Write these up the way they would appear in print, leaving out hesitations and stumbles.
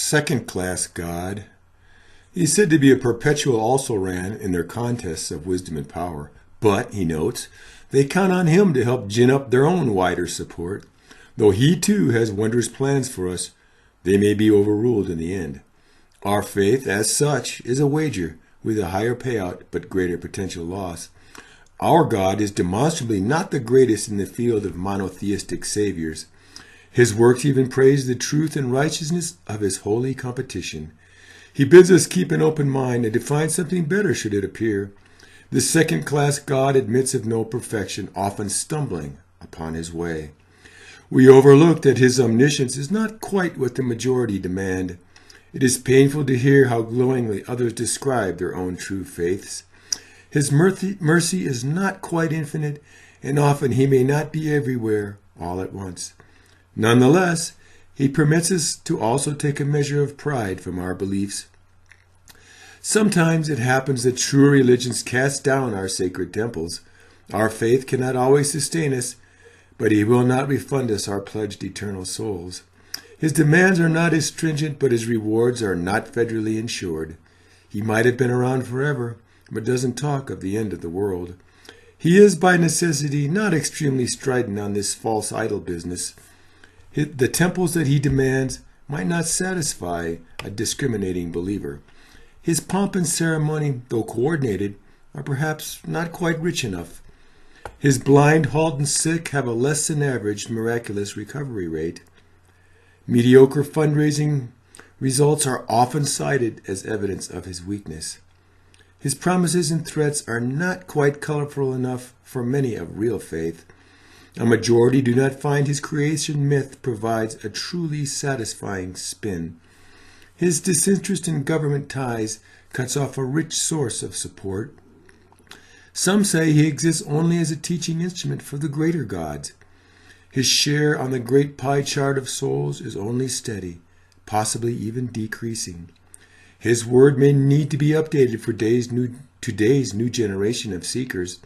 second-class God. He is said to be a perpetual also-ran in their contests of wisdom and power. But, he notes, they count on him to help gin up their own wider support. Though he too has wondrous plans for us, they may be overruled in the end. Our faith, as such, is a wager with a higher payout but greater potential loss. Our God is demonstrably not the greatest in the field of monotheistic saviors. His works even praise the truth and righteousness of his holy competition. He bids us keep an open mind and to find something better should it appear. The second-class God admits of no perfection, often stumbling upon his way. We overlook that his omniscience is not quite what the majority demand. It is painful to hear how glowingly others describe their own true faiths. His mercy is not quite infinite, and often he may not be everywhere all at once. Nonetheless, he permits us to also take a measure of pride from our beliefs. Sometimes it happens that true religions cast down our sacred temples. Our faith cannot always sustain us, but he will not refund us our pledged eternal souls. His demands are not as stringent, but his rewards are not federally insured. He might have been around forever, but doesn't talk of the end of the world. He is, by necessity, not extremely strident on this false idol business. The temples that he demands might not satisfy a discriminating believer. His pomp and ceremony, though coordinated, are perhaps not quite rich enough. His blind, halt, and sick have a less than average miraculous recovery rate. Mediocre fundraising results are often cited as evidence of his weakness. His promises and threats are not quite colorful enough for many of real faith. A majority do not find his creation myth provides a truly satisfying spin. His disinterest in government ties cuts off a rich source of support. Some say he exists only as a teaching instrument for the greater gods. His share on the great pie chart of souls is only steady, possibly even decreasing. His word may need to be updated for today's new generation of seekers.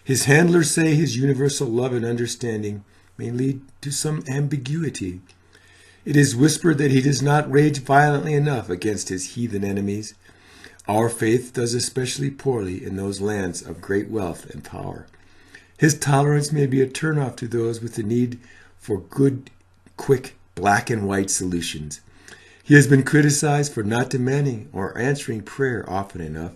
His handlers say his universal love and understanding may lead to some ambiguity. It is whispered that he does not rage violently enough against his heathen enemies. Our faith does especially poorly in those lands of great wealth and power. His tolerance may be a turnoff to those with the need for good, quick, black and white solutions. He has been criticized for not demanding or answering prayer often enough.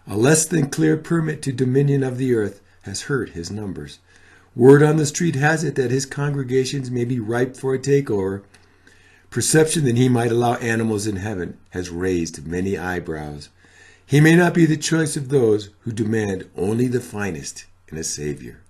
A less than clear permit to dominion of the earth has hurt his numbers. Word on the street has it that his congregations may be ripe for a takeover. Perception that he might allow animals in heaven has raised many eyebrows. He may not be the choice of those who demand only the finest in a Savior.